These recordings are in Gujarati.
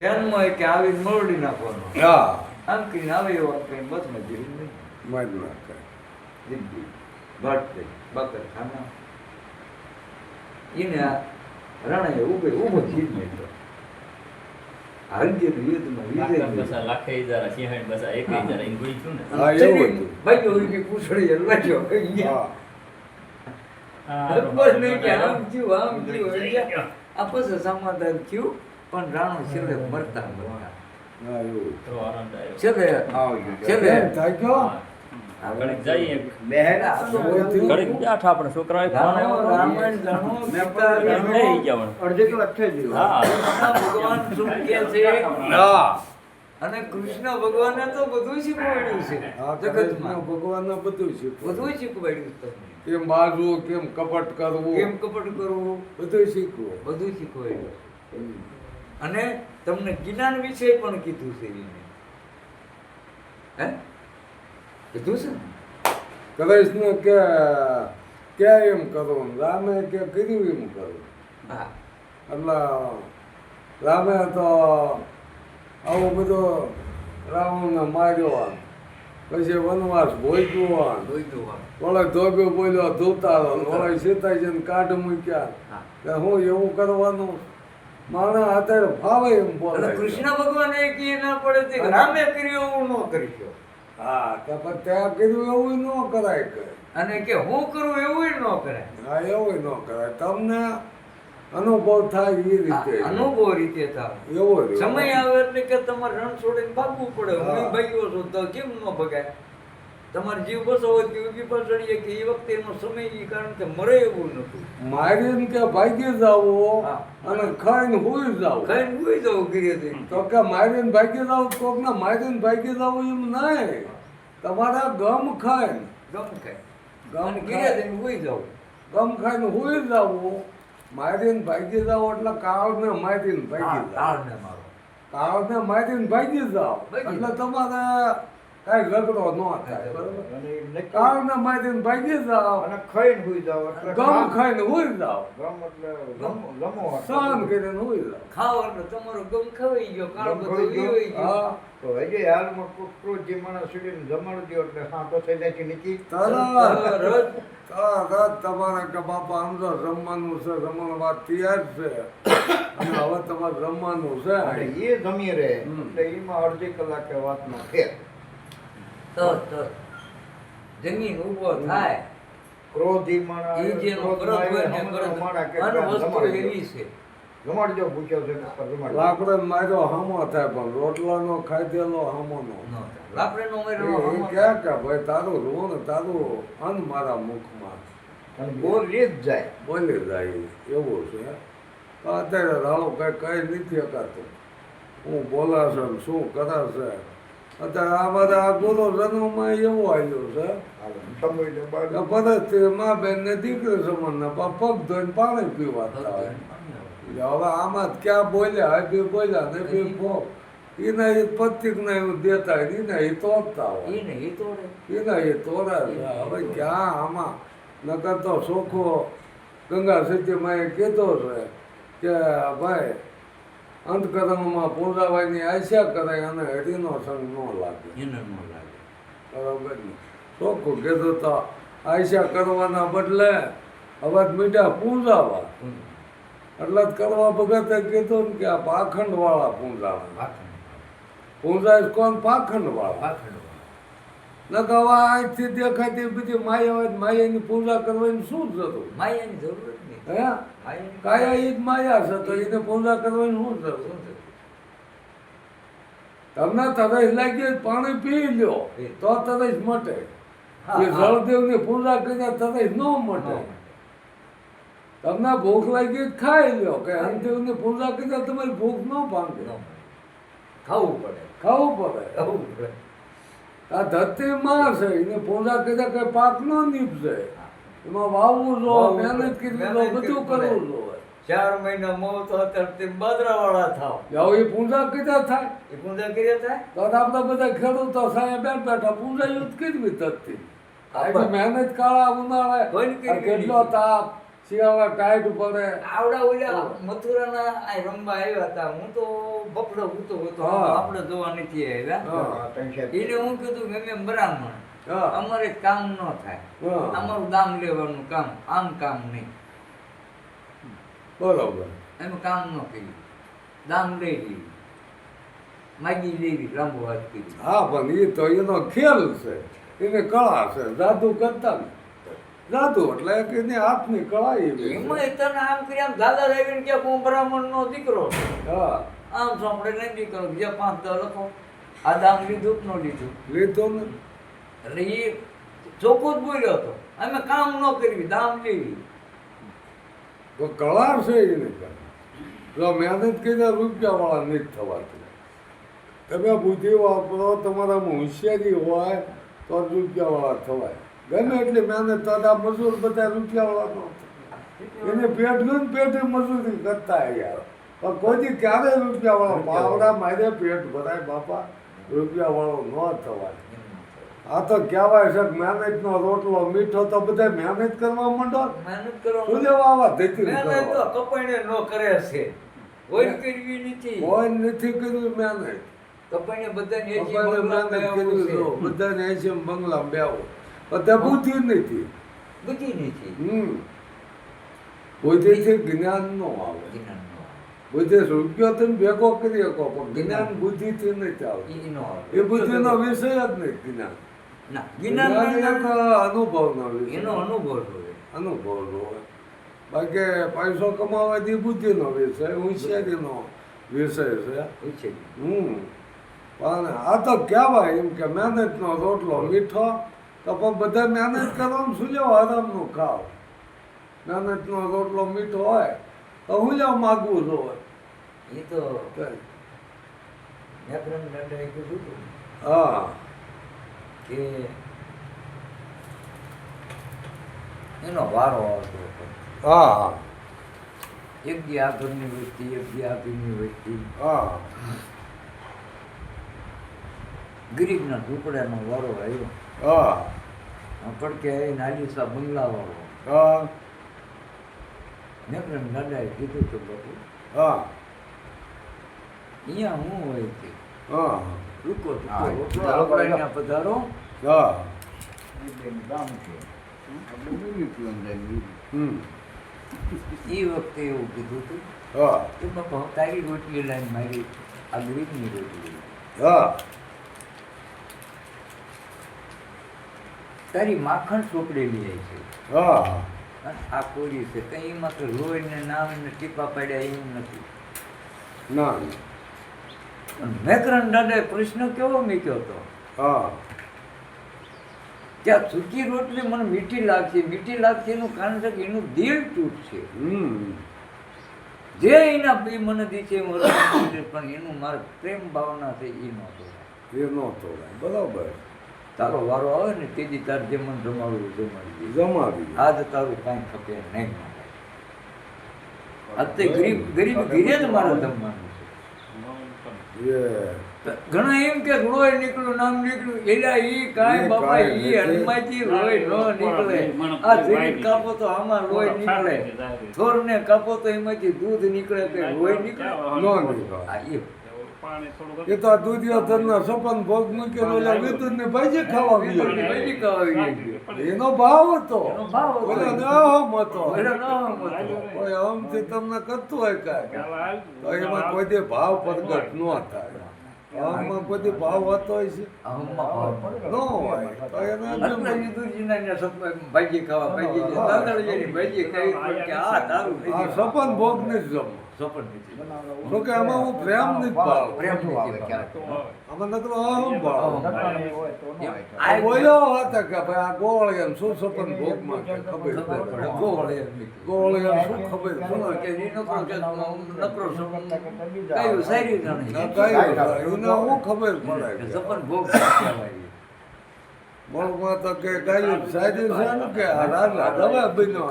ધ્યાનમાં કે આવીને મોરડી નાખવાનો. હા આમ કરીને આવે એવો કઈ બસ મજૂરી નહીં. મજ નાખે જિંદગી ભટકે બકર ખાના એને આ રણાએ ઊભો જીત મેળવ્યો. હાર્દિક યુદ્ધમાં વિજય બસા લાખે હજાર સિંહણ બસા એક હજાર એમ ગોળી છું ને હા, એવું હતું. ભાઈ ઓલી પૂછડી લડ્યો હા ખબર નહીં કે આમ થયું આ પછી સમાધાન થયું પણ રાણો છેલ્લે મરતા હા એવું તો આનંદ આવ્યો છેલ્લે છેલ્લે કેમ થાક્યો? ઘડીક જઈએ બહેરા તો ઓયથી ઘડીક બેઠા આપણે છોકરાએ ફોન આવ્યો તો રામાયણ જાણો ગીતા એમ જાણો લઈ જવાનું અડધો કલાક થઈ ગયો. હા ભગવાન શું કહે છે હા અને કૃષ્ણ ભગવાને તો બધું શીખવાડ્યું છે હા જગતમાં ભગવાનને બધું શીખવું બધું શીખવાડ્યું તમને કેમ બાજવું કેમ કપટ કરવું કેમ કપટ કરવું બધું શીખવું બધું શીખવાડ્યું અને તમને જ્ઞાન વિશે પણ કીધું છે એને હે કીધું છે ને? કૃષ્ણ કે ક્યાં એમ કરવું રામે કે કર્યું એમ કરવું હા એટલે રામે તો આવો બધો રાવણને માર્યો પછી વનવાસ ભોગવ્યો જોઈતું હોય. ઓલા ધોબે બોલ્યો ધોતારો ઓલા સીતાજીને કાઢ મૂક્યા હા. કે હું એવું કરવાનું માણસ અત્યારે ફાવે એમ અને બોલે કૃષ્ણ ભગવાન એ કહે ના પડે તે રામે કર્યું એવું ન કરી હા તો પણ ત્યાં કર્યું એવું ન કરાય કે અને કે હું કરું એવું ન કરાય હા એવું ન કરાય તમને અનુભવ થાય એ રીતે અનુભવ રીતે થાય એવો રહ્યો. સમય આવે એટલે કે તમારે રણ છોડીને ભાગવું પડે હા. હું ભાગ્યો છું તો કેમ ન ભગાય તમારે જીવ બસો હોય કે ઉભી પાછળીએ કે એ વખતે એનો સમય ઈ કારણ કે મરે એવું નતું મારીને કે ભાગી જાવો હા. અને ખાઈને હુઈ જાવ ખાઈને ભૂઈ જવું કરીએ તો કે મારીને ભાગી જાવ કોક ને મારીને ભાગી જાવ એમ નહીં તમારા ગમ ખાઈને ગમ ખાય ગમ અને ખાય. ગીરે જઈને ભૂઈ જવું ગમ ખાઈને હુઈ જાવું મારીને ભાગી જાવ એટલે કાળને મારીને ભાગી જાવ તાળને મારો કાળને મારીને ભાગી જાવ ભાગી એટલે તમારે કાંઈ ઝઘડો ન થાય બરોબર અને એ નક્કી- કાળને મારીને ભાગી જાવ અને ખાઈને હુઈ જાવ એટલે ગમ ખાઈને હુઈ જાવ ગમ એટલે લમો સહન કરીને હુઈ જાવ ખાવ એટલે તમારો ગમ ખવાઈ ગયો કાળ ગમ બધો ખવાઈ ગયો. વીવાઈ ગયો હા તો હજી હાલમાં કોકરો જે માણસ સુધીને જમાડી દો એટલે હા તો થઈ જાય નીકળી તરત તરત તરત તમારે કે બાપા આમ તો રમવાનું છે રમણ તૈયાર છે અને હવે તમારે રમવાનું છે અને એ જમી રહે હમ. એટલે એમાં અડધી કલાકે વાતમાં ફેર તરત જમીન ઊભો થાય ક્રોધી માણસ ઈ જેનો ક્રોધમાં ક્રોધ હોય ને આવે, હમણાં માણા કે ક્રોધ અને વસ્તુ જમાડી એવી દો. છે જમાડી દો ભૂખ્યો છે નકર જમાડી દો. લાકડે માર્યો હામો થાય પણ રોટલાનો ખાધેલો હામો નો ન થાય. લાકડીનો મેળો એ હમણાં ક્યાં કે ભાઈ તારું ઋણ તારું અન્ન મારા મુખમાં અને બોર રીત જાય બોલી જાય એવું છે તો અત્યારે રાળો કઈ નથી શકાતું હું બોલાશે ને શું કરાશે અત્યારે આ બધા આ ગુરુ જન્મમાં એવું આવ્યું છે હાલો, સમય બાદ કે પરત મા બેન ને દીકરી સમાન ને પગ ધોઈને પાણી પીવાતા હોય એટલે હવે આમાં જ ક્યાં બોલ્યા બી બોલ્યા ને બી ફોક એના એ પતિક ને એવું દેતા હોય એના એ તોડતા હોય ઈ ને ઈ તોડે. એના એ તોડા છે હવે ક્યાં આમાં નકર તો સોખો ગંગા સતીમાં એ કીધો છે કે ભાઈ અંતકરણમાં પૂજાવાની આશા કરે અને હરિનો સંગ ન લાગે એને ન લાગે. બરાબર ને ચોખ્ખું કીધું તો આશા કરવાના બદલે હવે મીઠા પૂજાવા એટલે જ કરવા ભગતે કીધું ને કે આ પાખંડ વાળા પૂંજાવા પાખંડ. પૂંજાય કોણ પાખંડ વાળા પાખંડ. ન કે હવે આજથી દેખાતી બધી માયા હોય માયાની પૂજા કરવાની શું જરૂર માયાની જરૂર જ નહીં. હે માયાની કાયા ઈ જ માયા છે તો એને પૂજા કરવાની શું જરૂર શું છે? તમને તરસ લાગી હોય તો પાણી પી લ્યો તો તરસ મટે હા, એ હા. જળદેવની પૂજા કરીને તરસ ન મટે તમને ભૂખ લાગી હોય તો ખાઈ લ્યો કે હરિદેવની પૂજા કરીને તમારી ભૂખ ન ભાંગે ખાવું પડે. ખાવું પડે ખાવું પડે. આ ધરતી માં છે એને પૂજા કરીને કઈ પાક ન નીપજે એમાં વાવવું જો વાવવું મહેનત પડે. કરવી જો મહેનત બધું કરવી કરવું પડે. જોઈએ 4 મહિના મોહ તો અત્યારે તે બાજરાવાળા થાવ. હવે એ પૂજા કીધા થાય એ પૂજા કર્યા થાય? તો આપણે બધા ખેડૂતો સાહેબ બેઠ બેઠા પૂજા યુદ્ધ કરવી તરતી હા, આજે મહેનત કાળા ઉનાળે કોઈને કરી આ કેટલો તાપ શિયાળા ટાઈટ પડે. આવડા ઓલા મથુરાના આ રમવા આવ્યા હતા. હું તો બફડો હતો હા. આપણે જોવા નથી આવ્યા. હા. એને હું કીધું કે અમે બ્રાહ્મણ, હા. અમારે કામ ન થાય, હા. અમારું દામ લેવાનું કામ, આમ કામ નહીં. બરોબર. અમે કામ ન કર્યું, દામ લઈ લીધું, માગી લેવી, લાંબો વાત કરી. હા પણ એ તો એનો ખેલ છે, એની કળા છે. જાદુ કરતા ને જાદુ એટલે કે એની હાથની કળા એવી છે. એમાં તને આમ કરી આમ દાદા આવીને કે હું બ્રાહ્મણનો દીકરો છું. હા આમ સાંભળે નહીં દીકરો, બીજા 5-10 લખો. આ દામ લીધું કે ન લીધું? લીધું ને. એટલે એ ચોખ્ખું જ બોલ્યો હતો, અમે કામ ન કરવી, દામ લેવી. તો કળા છે એની પાસે. જો મહેનત કરીને રૂપિયાવાળા નથી થવાતું. તમે બુદ્ધિ વાપરો, તમારામાં હોશિયારી હોય તો જ રૂપિયાવાળા થવાય. ગમે એટલી મહેનત તો આ મજૂર બધા રૂપિયાવાળા ન એને પેટનું જ પેટે મજૂરી કરતા યાર. પણ કોઈ ક્યારે રૂપિયાવાળો પાવડા મારે પેટ ભરાય બાપા, રૂપિયાવાળો ન થવાય. આ તો કહેવાય છે કે મહેનતનો રોટલો મીઠો. તો બધા મહેનત કરવા માંડો. મહેનત કરવા શું લેવા આવા ધીતી મહેનત કરવા? તો કપાઈને ન કરે છે, કોઈ કરવી નથી. કોઈ નથી કર્યું મહેનત. કપાઈને બધાને એસી બધાને બંગલા મહેનત બેહવું કરી છે. દો. બધાને એસી બંગલા બેવો. બધા બુદ્ધિ નથી. બુદ્ધિ નથી. બુદ્ધિથી જ્ઞાન નો આવે. જ્ઞાનનો. બુદ્ધિ રૂપિયો તમે ભેગો કરી શકો પણ જ્ઞાન બુદ્ધિથી નથી આવતું. ઈ નો આવે. એ બુદ્ધિનો વિષય જ નહીં જ્ઞાન. ના, જ્ઞાન જ્ઞાન એક અનુભવનો વિષય. એનો અનુભવ હોય. અનુભવ હોય. બાકી પૈસો કમાવાથી બુદ્ધિનો વિષય, હોશિયારીનો વિષય છે. છે. પણ આ તો કહેવાય એમ કે મહેનતનો રોટલો મીઠો. તો પણ બધા મહેનત કરવાનું શું લેવો, આરામનું ખાવ. મહેનતનો રોટલો મીઠો હોય તો હું લેવા માગવું જોઈએ. એ તો વ્યાકરણ દાદાએ કીધું હતું હા કે એનો વારો આવતો હતો. હા એક દી આ ઘરની વસ્તી, એક દી આ ઘરની વસ્તી. હા ગરીબના ઝૂંપડાનો વારો આવ્યો. હા પડકે નાલીસા બંગલાવાળો. હા વ્યાકરણ દાદાએ કીધું તો બાપુ હા અહીંયા હું હોય છે, હા રૂકો હા, રૂકો પધારો. હા ગામ છે આપણે બીજી પીવાનું જાય બીજી. હમ એ વખતે એવું કીધું હતું હા કે બાપા તારી રોટલી લાઈન મારી આ ગરીબની રોટલી, હા તારી માખણ ચોપડેલી આવી છે હા અને આ કોળી છે, કંઈ એમાં તો લોહીને નામ ને ટીપા પાડ્યા એવું નથી. ના અને વ્યાકરણ દાદાએ પ્રશ્ન કેવો મૂક્યો હતો હા કે આ સૂકી રોટલી મને મીઠી લાગશે એનું કારણ છે કે એનું દિલ તૂટશે. જે એના બે મને દીશે પણ એનું મારે પ્રેમ ભાવના છે એ નહોતો. એ નો તોડાય બરાબર. તારો વારો આવે ને તેથી તાર જે મને જમાડવું જમાડી દે. જમાવી આજ તારું કાંઈ ખપે નહીં. આજ તે ગરીબ ઘીરે જ મારે જમવાનું છે. એ ઘણા એમ કે લોહી નીકળ્યું નામ નીકળ્યું એલા ઈ કાંઈ બાપા ઈ હનુમાનજી લોહી ન નીકળે. આ જરીક કાપો તો આમાં લોહી નીકળે, થોરને કાપો તો એમાંથી દૂધ નીકળે કે લોહી નીકળે. નો નીકળે. આ એ એ તો આ દુધિયોધનના સપન ભોગ મૂકેલો ઓલા વિદુરને ભાજી ખાવા ગયો. બધી ખાવા ગઈ. એનો ભાવ હતો. એનો ભાવ હતો. ઓલા નામ હતો. ઓલા નામ હતો. કોઈ આમથી તમને કરતું હોય કાંઈ તો એમાં કોઈ દી ભાવ પ્રગટ ન થાય. આમાં કોઈ દી ભાવ હોતો હોય છે આમાં ભાવ ન હોય તો એને એટલે વિદુરજીના ત્યાં સપન ભાજી ખાવા ભાજી છે. દાદાજીની ભાજી ખાવી પણ કે આ તારું આ નથી. સપન ભોગ ને જ જમો. સપન નથી. તો કે આમાં હું પ્રેમ નથી ભાવ. પ્રેમ બધું આવે નથી. ક્યારેક. આમાં નકરો અહમ ભાવ. નકામી હોય તો ન આવે. આ બોલ્યો હતા કે ભાઈ આ ગોળિયાને શું સપન ભોગમાં કે ખબર ખબર પડે. પડે. ગોળ એમ નીકળે. ગોળિયાને શું ખબર ખબર પડે. કે ઈ નકરો કે નકરો કયું સારી જાણે. ના કાંઈ એને હું ખબર પડે સપન ભોગ કહેવાય. બોલમાં તો કે ગાયું સારી છે ને કે આ રાજા દવા બન્યો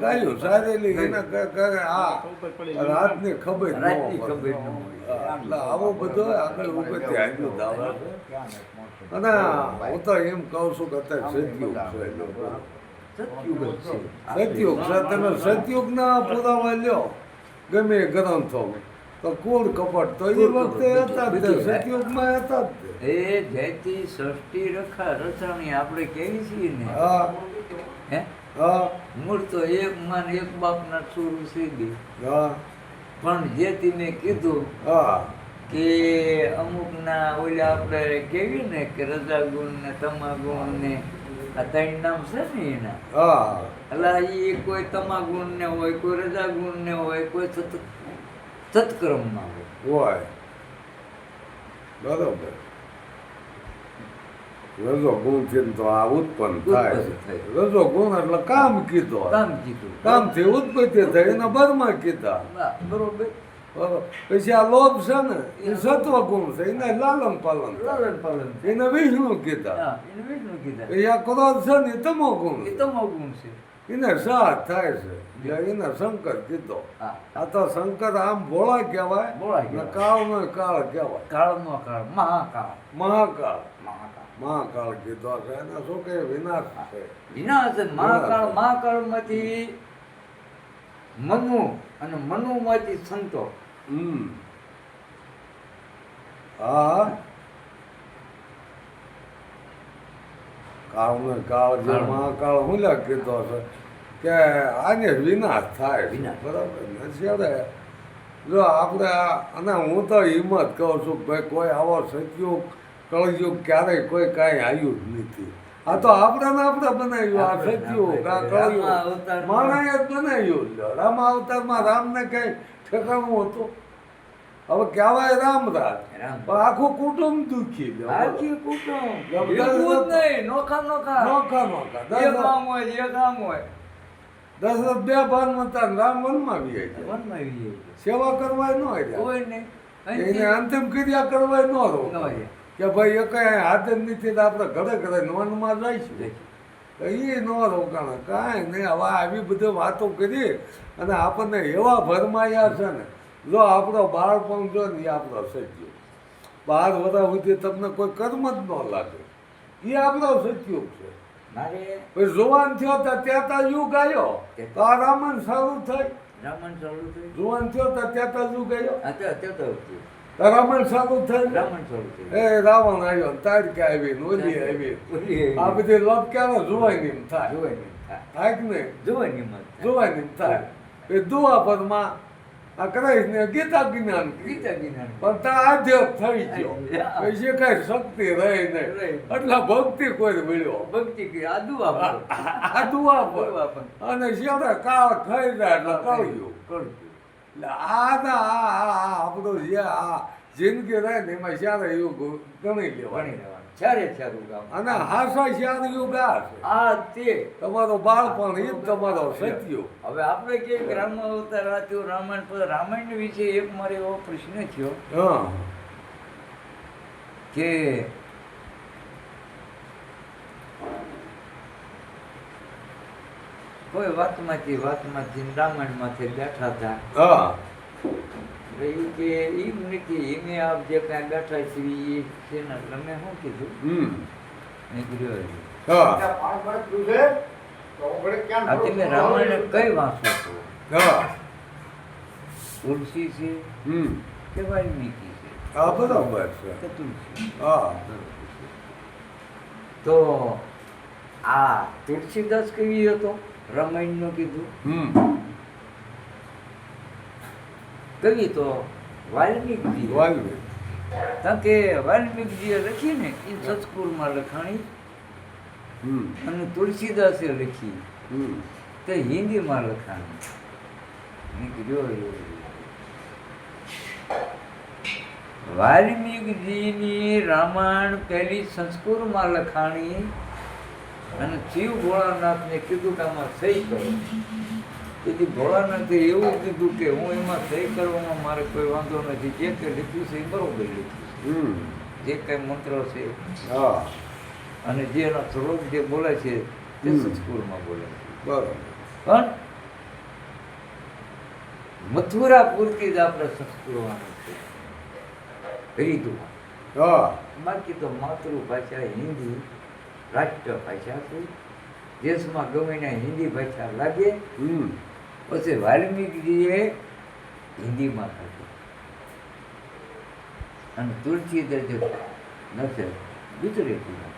ગાયું સારેલી એને કરે આ રાતની ખબર ન રાતની પડે. ખબર ન હોય. એટલે આવો બધો આગળ ઉપરથી આવ્યો દાવા છે. અને હું તો એમ કહું છું કે અત્યારે સજ્યું છે લોકો. સતયુગ જ છે સતયુગ છે. તમે સતયુગના પુરાવા લ્યો ગમે એ ગ્રંથો તો કુળ કપટ તો એ વખતે હતા જ તે, સતયુગમાં હતા જ તે. એ જયતી સૃષ્ટિ રખા રચણી આપણે કેવી છીએ ને હા હે હા મૂળ તો એક માન એક બાપના સુર સીધી હા પણ જે તમે કીધું હા કે અમુકના ઓલા આપણે કેવી ને કે રજાગુણ ને તમાગુણ ને આ ત્રણ નામ છે ને એના હા એટલે એ કોઈ તમાગુણ ને હોય કોઈ રજાગુણ ને હોય કોઈ સત્કર્મમાં હોય હોય બરોબર. રજો ગુણ થી તો આ ઉત્પન્ન થાય ઉત્પન્ન થાય. રજો ગુણ એટલે કામ કીધો, કામ કીધું કામથી ઉત્પત્તિ થઈ એના બરમાં કીધા. બરોબર બરોબર. પછી આ લોભ છે ને એ સત્વ ગુણ છે, એને લાલન પાલન થાય. લાલન પાલન એને વિષ્ણુ કીધા. હા એને વિષ્ણુ કીધા પછી આ ક્રોધ છે ને એ તમો ગુણ એ છે. તમાગુણ છે એને સાથ થાય છે એટલે એને શંકર કીધો. હા આ તો શંકર આમ ભોળા કહેવાય, ભોળા ને કહેવાય. કાળનો કાળ કહેવાય, કાળનો કાળ મહાકાળ મહાકાળ. મહાકાળ મહાકાળ કીધો છે એના શું કે વિનાશ છે. વિનાશ મહાકાળ મહાકાળમાંથી મનુ અને મનુમાંથી સંતો હા કાળનો કાળ જે કાળ. મહાકાળ હું લે કીધો છે કે આને વિનાશ થાય છે. વિનાશ. બરાબર ને છેડે જો આપણે અને હું તો હિંમત કહું છું કે ભાઈ કોઈ આવો સતયુગ કળયુગ ક્યારેય કોઈ કાંઈ આવ્યું જ નથી. આ તો આપણે ને આપણે બનાવ્યું આ સતયુગ આ કળયુગ રામા માણસે જ બનાવ્યું લ્યો. રામા અવતારમાં રામને કઈ ઠેકાણું હતું? હવે કહેવાય રામરાજ રામ. પણ આખું કુટુંબ દુઃખી લ્યો. આખી કુટુંબ ગમ- બિલકુલ નહીં નોખા નોખા નોખા નોખા. જે કામ હોય જે કામ હોય દશરથ બે ભાન હતા ને રામ વનમાં આવી ગયા. વનમાં આવી જાય. સેવા કરવા ન આવ્યા, કોઈ નહીં એને અંતિમ ક્રિયા કરવા ન રોક્યા. ન હોય. કે ભાઈ એ કઈ હાથ જ નથી તો આપણે ઘરે ઘરે વનમાં જઈશું. તો એ ન રોકાણા કાંઈ નહીં. હવે આવી બધી વાતો કરી અને આપણને એવા ભરમાયા છે ને, જો આપણો બાળપણ જો ને એ આપણો સત્યુગ. 12 વર્ષ સુધી તમને કોઈ કર્મ જ ન લાગે, એ આપણો સત્યુગ છે. મારે પછી જુવાન થયો તો ત્યાંતા યુગ આવ્યો તો આ રામાયણ સારું થાય. રામણ ચાલુ થયું જુવાન થયો તો ત્યાંતા યુગ આવ્યો અત્યારે તો રામાયણ સારું થાય. રામણ ચાલુ થયું એ રાવણ આવ્યો ને તારકા આવી ને ઓલી આવી, આ બધી લપ ક્યારે જોવાની એમ થાય. જોવાય નહીં થાય. થાય કે નહીં? જોવાય નહીં મત જોવાની એમ થાય. એ દુઆપદમાં આ કરાવીશ ને ગીતા જ્ઞાન ગીતા જ્ઞાન. પણ તા આધ્યાત્મ થઈ ગયો, પછી કઈ શક્તિ રહી નહીં. એટલે ભક્તિ કોઈ મળ્યો ભક્તિ કરી આદુ આપો આ દુઆપદ. અને શેઠે કાળ થઈ જાય એટલે કળ્યું. કરજો એટલે આપણું જે આ જિંદગી રહે ને એમાં જ્યારે યુગ ગણી લેવાનું. ભણી લેવાનું ચારે ચારું ગામ અને હાસા જ્યારે યુગ આ છે આ તે તમારો બાળપણ એ જ તમારો સત્યુગ. હવે આપણે કે રામ અવતાર વાંચ્યું રામાયણ પર રામાયણ વિશે એક મારે એવો પ્રશ્ન થયો હા કે કોઈ વાતમાંથી રામાયણમાંથી બેઠા હતા હા એટલે ઈ કે એમ નથી એમે આપ જે કાંઈ બેઠા છે એ છે ને એટલે મેં શું કીધું મેં કીધું હા ત્યાં 5 વર્ષ થયું છે તો આપણે ક્યાં આ તમે રામાયણ કઈ વાંચો છો હા તુલસી છે કે વાલ્મીકી છે હા બરાબર છે. કે તુલસી હા તો આ તુલસીદાસ કેવી હતો રામાયણનું કીધું કવિ તો વાલ્મીકી વાલ્મીકી. કારણ કે વાલ્મીકીજીએ લખી ને એ સંસ્કૃતમાં લખાણી અને તુલસીદાસે લખી તે હિન્દીમાં લખાણી. મેં કીધું વાલ્મીકીજીની રામાયણ પહેલી સંસ્કૃતમાં લખાણી અને શિવ ભોળાનાથને કીધું કે આમાં સહી કરો. તેથી ભોળાનાથે એવું કીધું કે હું એમાં સહી કરવામાં મારે કોઈ વાંધો નથી, જે કંઈ લખ્યું છે એ બરોબર લખ્યું છે, જે કંઈ મંત્રો છે હા અને જે એનો શ્લોક જે બોલે છે તે સંસ્કૃતમાં બોલે છે. બરાબર. પણ મથુરા પૂરતી જ આપણે સંસ્કૃતવાનું છે રીતું. હા બાકી તો માતૃભાષા હિન્દી રાષ્ટ્ર ભાષા છે દેશમાં ગમે ત્યાં હિન્દી ભાષા લાગે હમ પછી વાલ્મીકીજીએ હિન્દીમાં કહ્યું અને તુલસીદાસ નથી ગુજરાતીમાં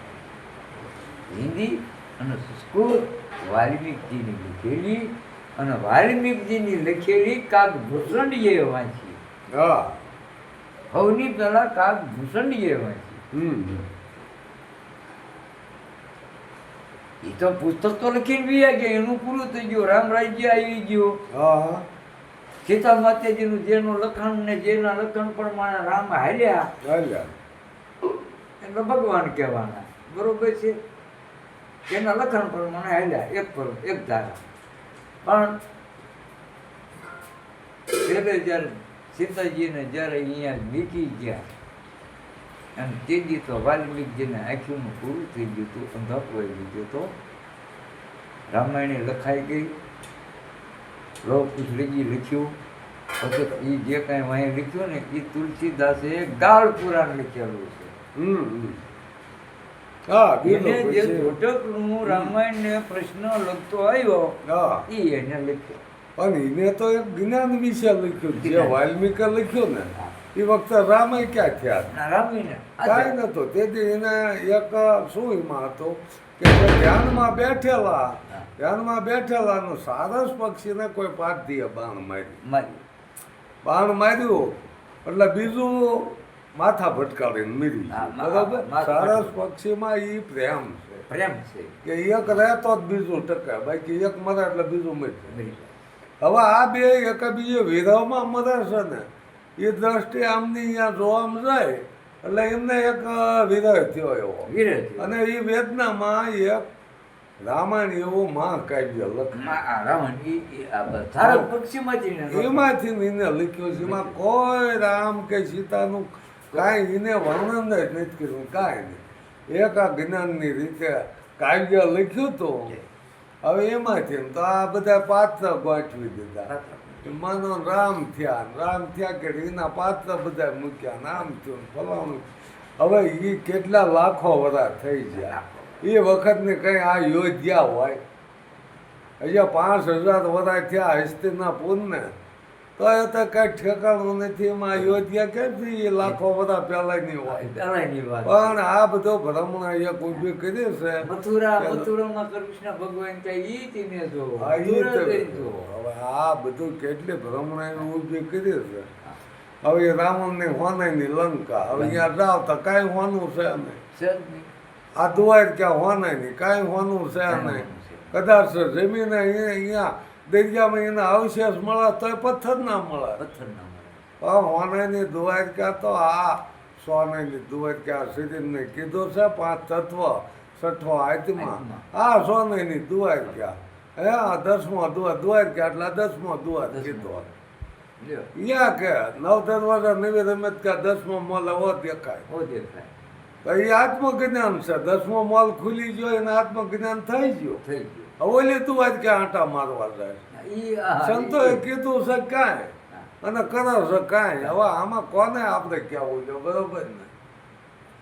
હિન્દી અને સંસ્કૃત વાલ્મીકજીની લખેલી અને વાલ્મીકજીની લખેલી કાગભૂષણજીએ વાંચી હા સૌની પહેલા કાગભૂષણજીએ વાંચી હમ એ તો પુસ્તક તો લખીને બી ગયા એનું પૂરું થઈ ગયું રામ રાજ્ય આવી ગયું હા સીતા માતાજીનું જેનું લખાણ ને જેના લખાણ પ્રમાણે રામ હાલ્યા ચાલ્યા એટલે ભગવાન કહેવાના બરોબર છે એના લખાણ પ્રમાણે હાલ્યા એક ધારા પણ ત્યારે જ્યારે સીતાજીને જ્યારે અહીંયા વીતી ગયા અને તેજી તો વાલ્મીકજીને આંખીનું પૂરું થઈ ગયું હતું અંધાપોઈ ગયું તો રામાયણે લખાઈ ગઈ લોહ કુશલીજી લખ્યું પછી એ જે કાંઈ વાંહે લખ્યું ને એ તુલસીદાસે ગાળ પુરાણ લખેલું છે હમ હા એને જે બીજું પછી ધોટકનું રામાયણને પ્રશ્ન લખતો આવ્યો હા એ એને લખ્યો અને એને તો એક જ્ઞાન વિશે લખ્યું જે જ્ઞાન. વાલ્મીકે લખ્યું ને એ વખતે રામે ક્યાં થયા ના રામીને કાંઈ નતો તેથી એને એક શું એમાં હતો કે જે ધ્યાનમાં બેઠેલાનું સારસ પક્ષીને કોઈ પારધીએ બાણ માર્યું એટલે બીજું માથા ભટકાડીને મરી હા, ગયું. બરાબર માથા સારસ પક્ષીમાં એ પ્રેમ છે પ્રેમ છે કે એક રહેતો જ બીજું ટકે બાકી એક મરે એટલે બીજું મરી જાય. મરી જાય. હવે આ બે એક બીજે વિરહમાં મરે છે ને એ દ્રષ્ટિ આમની અહીંયા જોવામાં જાય એટલે એમને એક વિરહ થયો એવો વીરે છે. અને એ વેદનામાં એક રામાયણ એવું મહાકાવ્ય લખ્યું રાવણ ધારક પક્ષીમાંથી ને એમાંથી એને લખ્યું છે એમાં કોઈ રામ કે સીતાનું કાંઈ એને વર્ણન જ નથી કર્યું કાંઈ નહીં એક આ જ્ઞાનની રીતે કાવ્ય લખ્યું હતું હવે એમાંથી તો આ બધા પાત્ર ગોઠવી દીધા માનો રામ થયા કે એના પાત્ર બધા મૂક્યા ને આમ થયું ને ફલાણું હવે એ કેટલા લાખો વર્ષ થઈ ગયા એ વખતને કંઈ આ યોજ્યા હોય હજી 5000 વર્ષ થયા હસ્તિનાપુરને તો એ તો કંઈ ઠેકાણું નથી એમાં યોજ્યા ક્યાંથી એ લાખો વર્ષ પહેલાંની હોય પહેલાની વાત પણ આ બધો ભ્રમણા એક ઊભી કરી છે મથુરામાં કૃષ્ણ ભગવાન ત્યાં ઈ તીને જો હા, ઈ મથુરા તો જઈને જો. હવે આ બધું કેટલી ભ્રમણા ઊભી કરી છે હવે રાવણની હોનાની લંકા હવે અહીંયા જાવ તો કાંઈ હોનું છે નહીં સદની આ દુવાય ક્યાં હોનાય નહીં કાંઈ હોનું છે નહીં કદાચ જમીન અહીંયા દરિયામાં એના અવશેષ મળે તો પથ્થર ના મળે પથ્થરના મળે. પણ હોનાની દુવાય ક્યાં તો આ સોનાની દુવાય ક્યાં શરીરને કીધું છે 5 તત્વ 6ઠો આત્મા આ સોનાની દુવાય ક્યાં હે આ 10મો દુવાય ક્યાં એટલે 10મો દુવાર કીધો લ્યો, અહીંયા કે 9 દરવાજા નવી રમત કે 10મો મોલ એવો દેખાય ઓ દેખાય તો એ આત્મજ્ઞાન છે 10મો મોલ ખુલી ગયો એને આત્મજ્ઞાન થઈ ગયું થઈ ગયું ઓલી તું આજ કે આંટા મારવા જાય ઈ આ સંતોએ કીધું છે કાંઈ અને કરે છે કાંઈ હવે આમાં કોને આપણે કહેવું છે બરોબર ને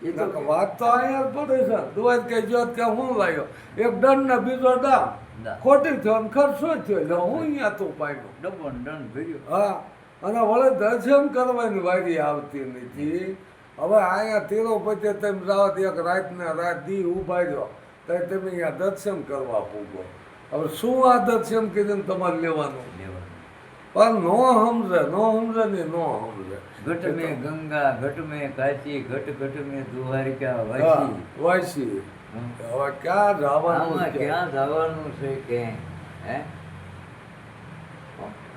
એ તો વાત તો અહીંયા જ પડે છે દુવાજ કે જોત કે હું લાવ્યો એક દંડ ને બીજો દામ દા. ખોટી થયો ને ખર્ચો થયો એટલે હું અહીંયા તું પામ્યો ડબ્બો ને દંડ ભર્યો હા અને વળે દર્શન કરવાની વારી આવતી નથી હવે અહીંયા તિરુપતિ તમે જાઓ તો એક રાતને રાત દી ઉભા રહ્યો તો તમે અહીંયા દર્શન કરવા પૂગો હવે શું આ દર્શન કરીને તમારે લેવાનું લેવાનું. પણ નો સમજે ને નો સમજે ઘટ મેં ગંગા ઘટ મેં કાશી ઘટ ઘટ મેં દ્વારિકા હા, વાસી વાસી હમ. હવે ક્યાં જવાનું આમાં છે? ક્યાં જવાનું છે કે હે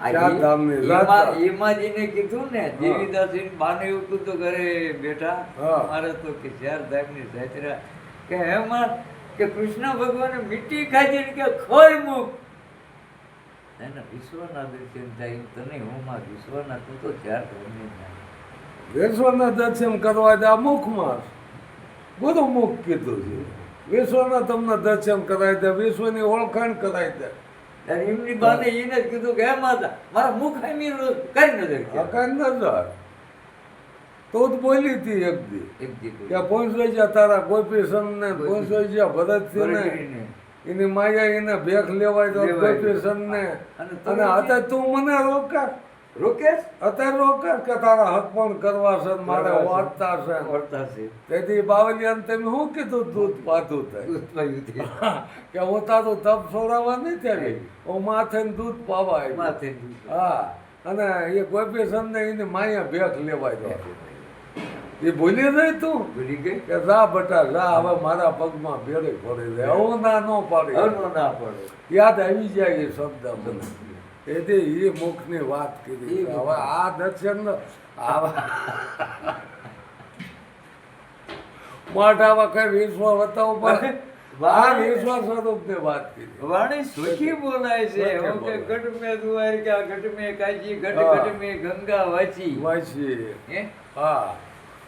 આ ચાર ઈ- ધામની એમાં યાત્રા. એમાં જેને કીધું ને દેવીદાસજી બાને એવું કીધું તો ઘરે બેઠા હા. મારે તો કે 4 ધામની યાત્રા કે એમાં કે કૃષ્ણ ભગવાને મીઠી ખાધી ને કે ખોય મુખ એને વિશ્વના દર્શન થાય એમ તને હું માં વિશ્વના તું તો 4 ધામની જાય. વિશ્વના દર્શન કરવા જા મુખમાં ગુરુ મુખ કીધું છે વિશ્વના તમને દર્શન કરાવી દે વિશ્વની ઓળખાણ કરાવી દે ત્યારે એમની બાને એને જ કીધું કે હે માતા મારા મુખ આમી કરી નજર આ કાંઈ નજર તો જ બોલી હતી એક દી એક દીકરો કે પહોંચવાઈ જા તારા ગોપી ને પહોંચવાઈ જા ભરતથી ને એની માયા એને ભેખ લેવાય તો લેવાય. ગોપીચંદ ને અને તું અને અત્યારે તું મને રોકાશ રોકેશ અત્યારે રોકાશ કે તારા હક પણ કરવા છે ને મારે કરવા છે. વાંચતા છે વર્તા છે તેથી બાવલિયાને તમે શું કીધું દૂધ પાતું થાય દૂધ પાયું તે. કે હું તારું તપ છોડાવવા નથી આવી હું માથે ને દૂધ પાવા આવી માથે દૂધ. હા અને એ ગોપીચંદ ને એની માયા ભેખ લેવાય તો એ ભૂલી જાય તું ભૂલી ગઈ કે જા બટા જા હવે મારા પગમાં ભેળી પડી જાય હું ના ન પાડી હરનો ના પડે યાદ આવી જાય એ શબ્દ મને તેથી એ મુખની વાત કીધી એ હવે આ દર્શન આવા મોઢામાં કઈ વિશ્વ બતાવું પડે આ વિશ્વ સ્વરૂપની વાત કીધી વાણી સુખી બોલાય છે સુખી હું કે બોલાય. ઘટ મેં દુવાર કે આ ઘટ મેં કાજી ઘટ હા. ઘટ મેં ગંગા વાંચી વાંચી હે હા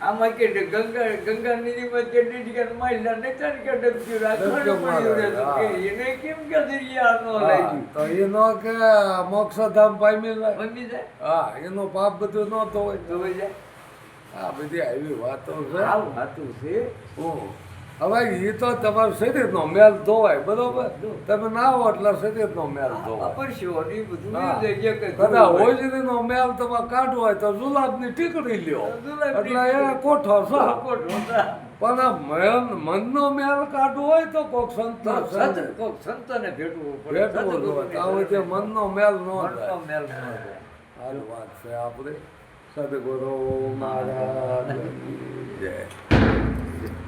આમાં કે ગંગા નદીમાં કેટલી જગ્યા માયલા ને ચાર કે ડબકી રાખવાનું ડબકી પડ્યું રે તો કે હા. એને કેમ કે દરિયા નો હા, લાગ્યું તો એનો કે મોક્ષધામ પામી જાય મમ્મી જાય હા એનો પાપ બધું ન તો હોય તો ભાઈ જાય આ બધી આવી વાતો છે આવું વાતું છે હું. હવે એ તો તમારું શરીરનો મેલ ધોવાય બરોબર તમે ના હો એટલે શરીરનો મેલ ધોવાય અપરશો ને બધું હા. જગ્યા કે કદાચ હોજરીનો મેલ તમારે કાઢવો હોય તો જુલાબની ટીકડી લ્યો જુલાબની એટલે એને કોઠો સા કોટ હોતા પણ આ મનનો મેલ કાઢવો હોય તો કોક સંત સંતને ભેટવું પડે ભેટવો જોઈએ તો હવે તે મનનો મેલ ન મનનો થાય મેલ ન થાય. હાલ વાત છે આપણે સદગુરુ મહારાજ જય